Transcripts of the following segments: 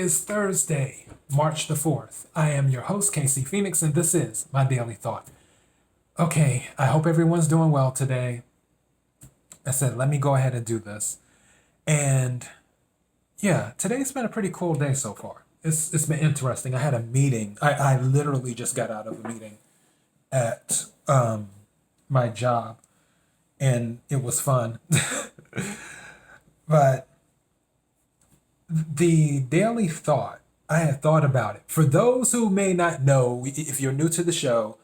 is Thursday, March the 4th. I am your host, KC Phoenix, and this is my daily thought. Okay, I hope everyone's doing well today. I said, let me go ahead and do this. And yeah, today's been a pretty cool day so far. It's been interesting. I had a meeting. I literally just got out of a meeting at my job, and it was fun. But the daily thought, I had thought about it. For those who may not know, if you're new to the show,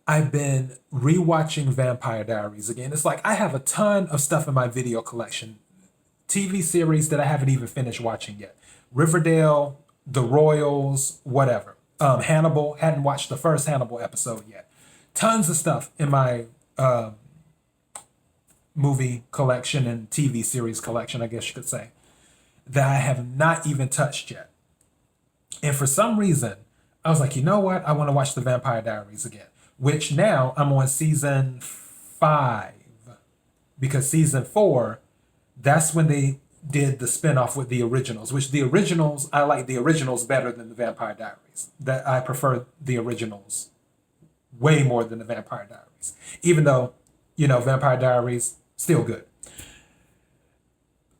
I've been rewatching Vampire Diaries again. It's like I have a ton of stuff in my video collection. TV series that I haven't even finished watching yet. Riverdale, The Royals, whatever. Hannibal, hadn't watched the first Hannibal episode yet. Tons of stuff in my movie collection and TV series collection, I guess you could say, that I have not even touched yet. And for some reason, I was like, you know what? I want to watch the Vampire Diaries again, which now I'm on season 5, because season 4, that's when they did the spinoff with the originals, which the originals, I like the originals better than the Vampire Diaries. That I prefer the originals way more than the Vampire Diaries, even though, Vampire Diaries, still good.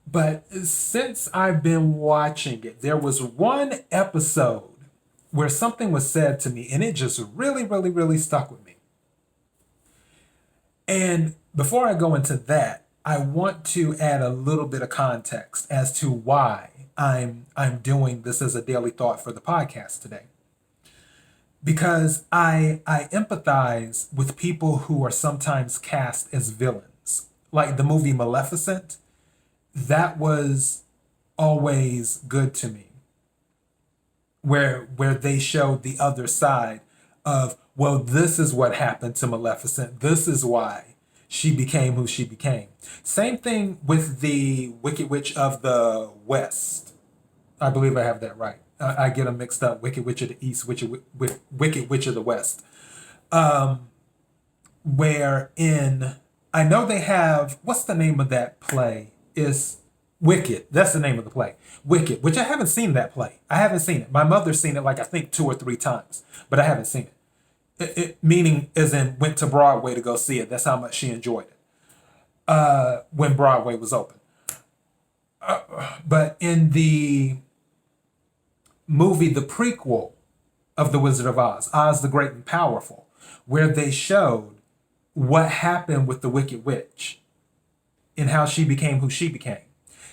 But since I've been watching it, there was one episode where something was said to me, and it just really, really, really stuck with me. And before I go into that, I want to add a little bit of context as to why I'm doing this as a daily thought for the podcast today. Because I empathize with people who are sometimes cast as villains. Like the movie Maleficent, that was always good to me. Where they showed the other side of, well, this is what happened to Maleficent. This is why she became who she became. Same thing with the Wicked Witch of the West. I believe I have that right. I get them mixed up. Wicked Witch of the East, Wicked Witch of the West. Wherein, I know they have, what's the name of that play? Is Wicked. That's the name of the play. Wicked, which I haven't seen that play. I haven't seen it. My mother's seen it like I think 2 or 3 times, but I haven't seen it. Meaning as in went to Broadway to go see it. That's how much she enjoyed it when Broadway was open. But in the movie, the prequel of The Wizard of Oz, Oz the Great and Powerful, where they showed what happened with the Wicked Witch and how she became who she became.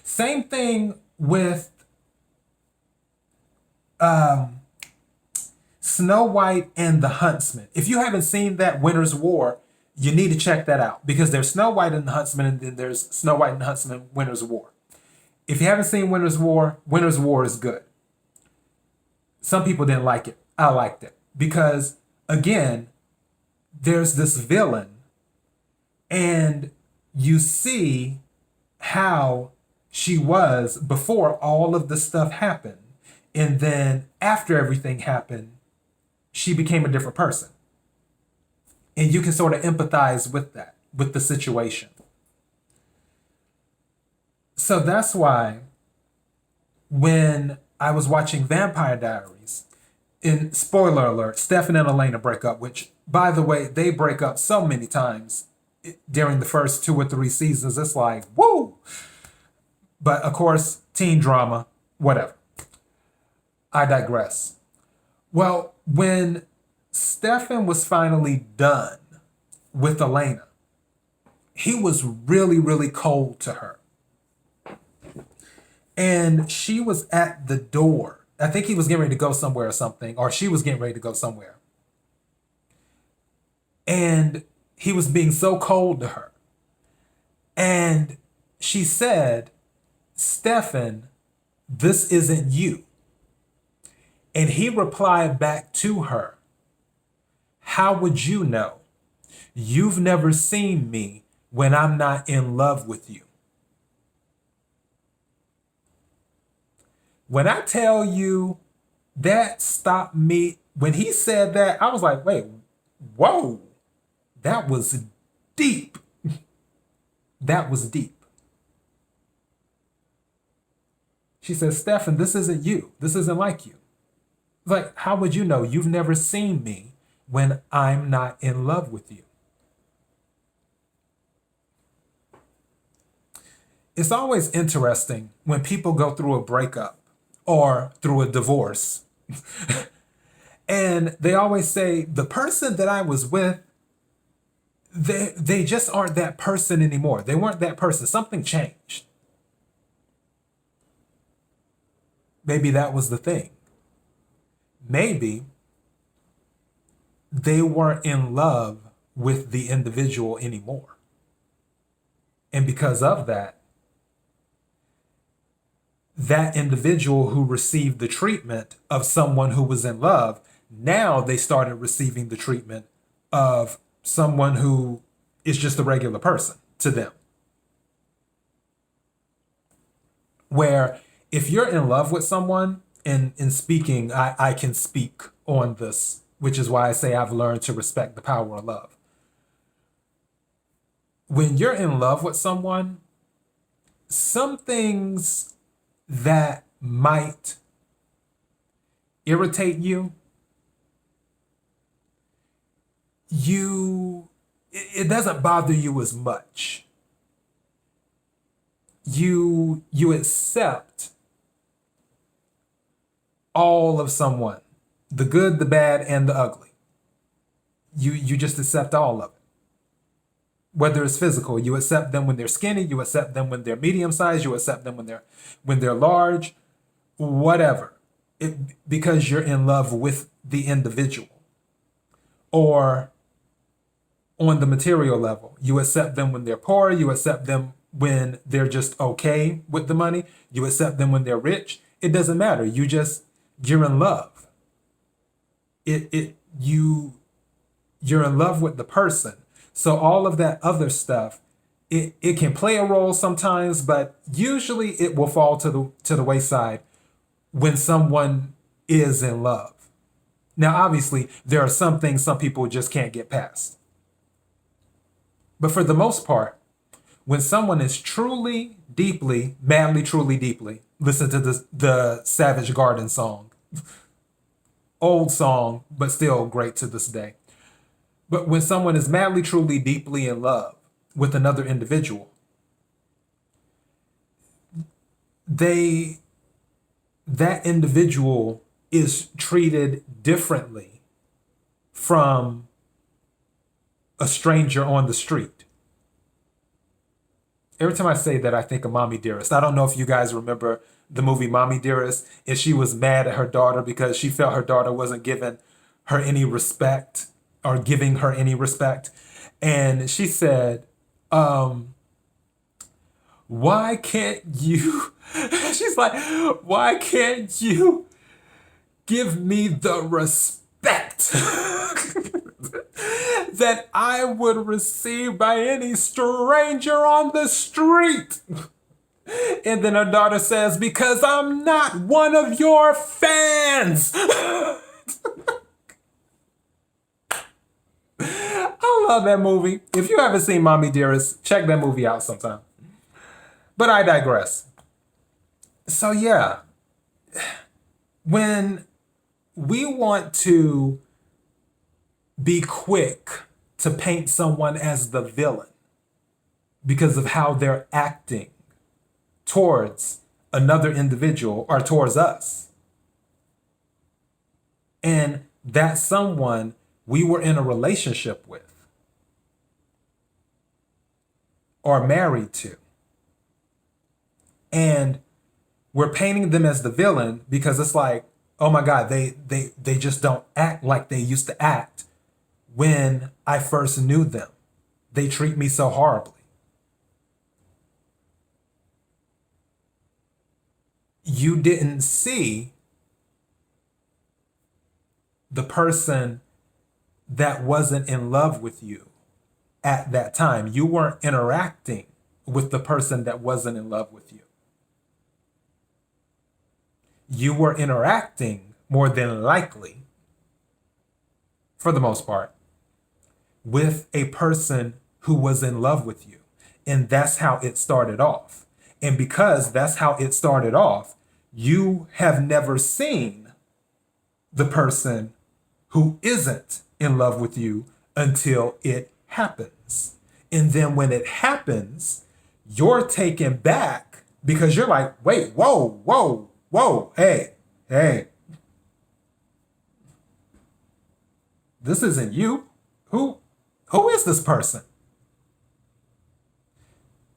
Same thing with Snow White and the Huntsman. If you haven't seen that Winter's War, you need to check that out, because there's Snow White and the Huntsman, and then there's Snow White and the Huntsman, Winter's War. If you haven't seen Winter's War is good. Some people didn't like it. I liked it because, again, there's this villain, and you see how she was before all of this stuff happened. And then after everything happened, she became a different person. And you can sort of empathize with that, with the situation. So that's why when I was watching Vampire Diaries, in spoiler alert, Stefan and Elena break up, which, by the way, they break up so many times during the first 2 or 3 seasons. It's like, woo! But of course, teen drama, whatever. I digress. Well, when Stefan was finally done with Elena, he was really, really cold to her. And she was at the door. I think he was getting ready to go somewhere or something, or she was getting ready to go somewhere. And he was being so cold to her. And she said, Stefan, this isn't you. And he replied back to her, how would you know? You've never seen me when I'm not in love with you. When I tell you that stopped me, when he said that, I was like, wait, whoa, that was deep. That was deep. She says, Stefan, this isn't you. This isn't like you. Like, how would you know? You've never seen me when I'm not in love with you. It's always interesting when people go through a breakup or through a divorce. And they always say, the person that I was with, they just aren't that person anymore. They weren't that person. Something changed. Maybe that was the thing. Maybe they weren't in love with the individual anymore. And because of that, that individual who received the treatment of someone who was in love, now they started receiving the treatment of someone who is just a regular person to them. Where if you're in love with someone, and in speaking, I can speak on this, which is why I say I've learned to respect the power of love. When you're in love with someone, some things that might irritate you, it doesn't bother you as much. You accept all of someone, the good, the bad, and the ugly. You just accept all of it. Whether it's physical, you accept them when they're skinny, you accept them when they're medium sized, you accept them when they're large, whatever. Because you're in love with the individual. Or on the material level, you accept them when they're poor, you accept them when they're just okay with the money, you accept them when they're rich. It doesn't matter. You're in love. You're in love with the person. So all of that other stuff, it can play a role sometimes, but usually it will fall to the wayside when someone is in love. Now, obviously, there are some things some people just can't get past. But for the most part, when someone is truly, deeply, madly, truly, deeply, listen to the Savage Garden song. Old song, but still great to this day. But when someone is madly, truly, deeply in love with another individual, that individual is treated differently from a stranger on the street. Every time I say that, I think of Mommy Dearest. I don't know if you guys remember the movie Mommy Dearest, and she was mad at her daughter because she felt her daughter wasn't giving her any respect or giving her any respect. And she said, why can't you, she's like, why can't you give me the respect that I would receive by any stranger on the street? And then her daughter says, because I'm not one of your fans. I love that movie. If you haven't seen Mommy Dearest, check that movie out sometime. But I digress. So yeah, when we want to be quick to paint someone as the villain because of how they're acting towards another individual or towards us, and that someone we were in a relationship with or married to, and we're painting them as the villain because it's like, oh my God, they just don't act like they used to act when I first knew them. They treat me so horribly. You didn't see the person that wasn't in love with you at that time. You weren't interacting with the person that wasn't in love with you. You were interacting more than likely, for the most part, with a person who was in love with you. And that's how it started off. And because that's how it started off, You have never seen the person who isn't in love with you until it happens. And then when it happens, you're taken back because you're like, wait, whoa, whoa, whoa, hey, this isn't you. Who is this person?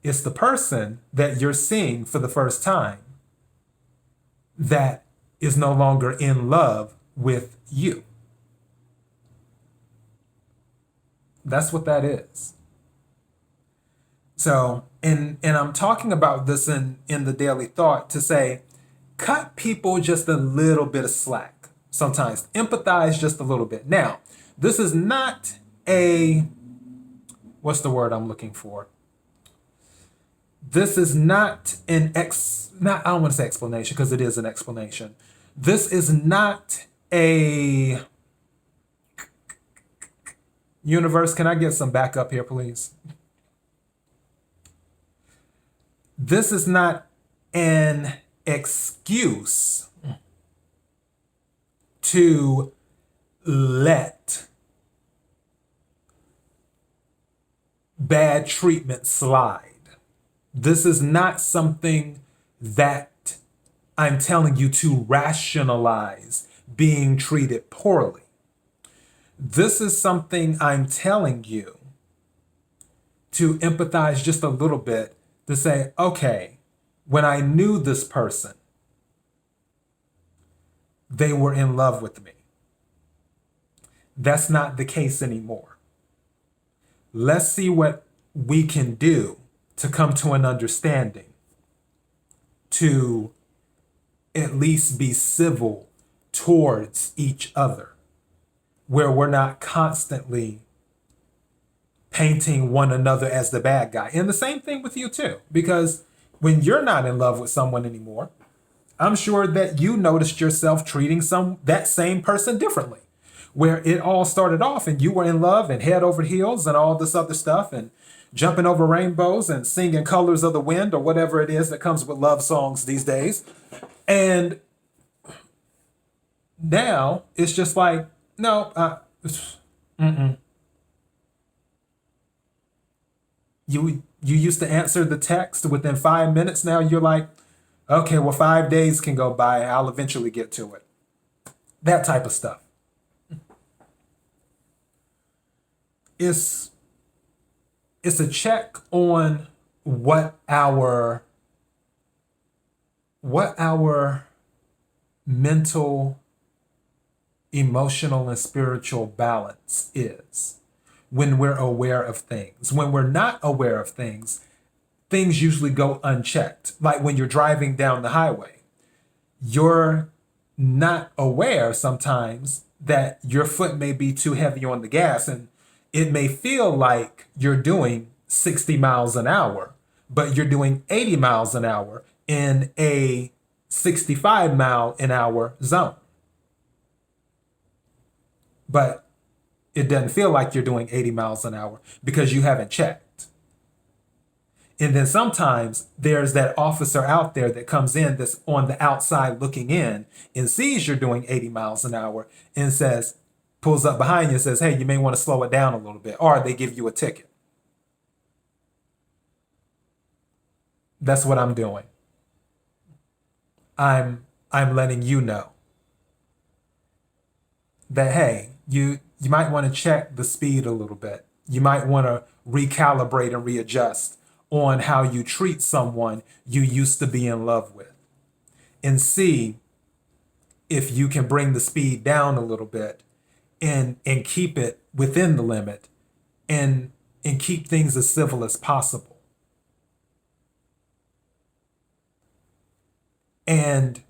It's the person that you're seeing for the first time that is no longer in love with you. That's what that is. So, and I'm talking about this in the daily thought to say, cut people just a little bit of slack. Sometimes empathize just a little bit. Now, this is not what's the word I'm looking for? This is not I don't want to say explanation because it is an explanation. This is not a universe. Can I get some backup here, please? This is not an excuse to let bad treatment slide. This is not something that I'm telling you to rationalize being treated poorly. This is something I'm telling you to empathize just a little bit, to say, okay, when I knew this person, they were in love with me. That's not the case anymore. Let's see what we can do to come to an understanding, to at least be civil towards each other, where we're not constantly painting one another as the bad guy. And the same thing with you too, because when you're not in love with someone anymore, I'm sure that you noticed yourself treating that same person differently, where it all started off and you were in love and head over heels and all this other stuff and jumping over rainbows and singing Colors of the Wind or whatever it is that comes with love songs these days. And now it's just like, no, You used to answer the text within 5 minutes. Now you're like, okay, well, 5 days can go by. I'll eventually get to it. That type of stuff. It's a check on what our mental, emotional, and spiritual balance is when we're aware of things. When we're not aware of things, things usually go unchecked. Like when you're driving down the highway, you're not aware sometimes that your foot may be too heavy on the gas, and it may feel like you're doing 60 miles an hour, but you're doing 80 miles an hour in a 65 mile an hour zone. But it doesn't feel like you're doing 80 miles an hour because you haven't checked. And then sometimes there's that officer out there that comes in that's on the outside looking in and sees you're doing 80 miles an hour and pulls up behind you and says, hey, you may want to slow it down a little bit, or they give you a ticket. That's what I'm doing. I'm letting you know that, hey, you might want to check the speed a little bit. You might want to recalibrate and readjust on how you treat someone you used to be in love with, and see if you can bring the speed down a little bit and keep it within the limit and keep things as civil as possible. And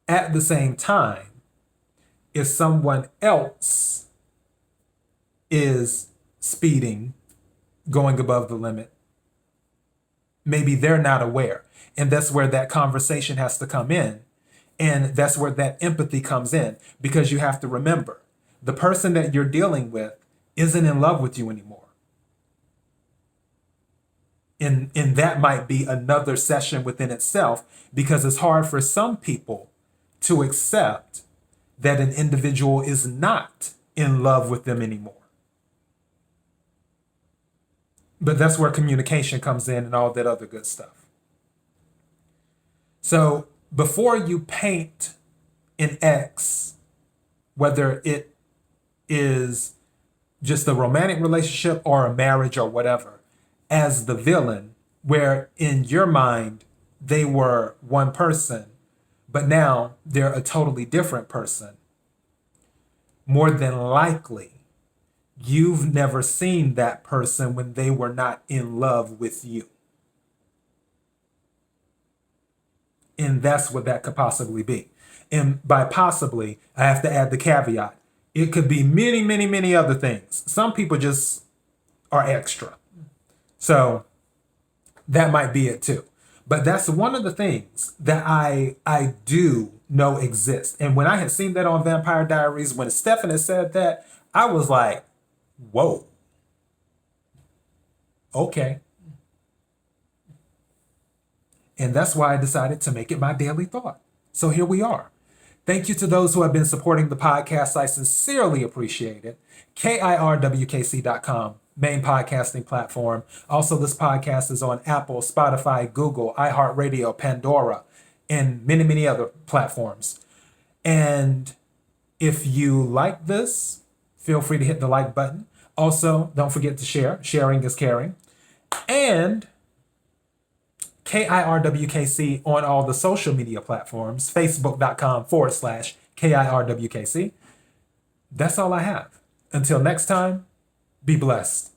at the same time, if someone else is speeding, going above the limit, maybe they're not aware. And that's where that conversation has to come in. And that's where that empathy comes in, because you have to remember, the person that you're dealing with isn't in love with you anymore. And that might be another session within itself, because it's hard for some people to accept that an individual is not in love with them anymore. But that's where communication comes in and all that other good stuff. So before you paint an ex, whether it is just a romantic relationship or a marriage or whatever, as the villain, where in your mind they were one person, but now they're a totally different person, more than likely you've never seen that person when they were not in love with you. And that's what that could possibly be. And by possibly, I have to add the caveat. It could be many, many, many other things. Some people just are extra. So that might be it too. But that's one of the things that I do know exists. And when I had seen that on Vampire Diaries, when Stephanie said that, I was like, whoa. Okay. And that's why I decided to make it my daily thought. So here we are. Thank you to those who have been supporting the podcast. I sincerely appreciate it. KIRWKC.com, main podcasting platform. Also, this podcast is on Apple, Spotify, Google, iHeartRadio, Pandora, and many, many other platforms. And if you like this, feel free to hit the like button. Also, don't forget to share. Sharing is caring. And KIRWKC on all the social media platforms, facebook.com/KIRWKC. That's all I have. Until next time, be blessed.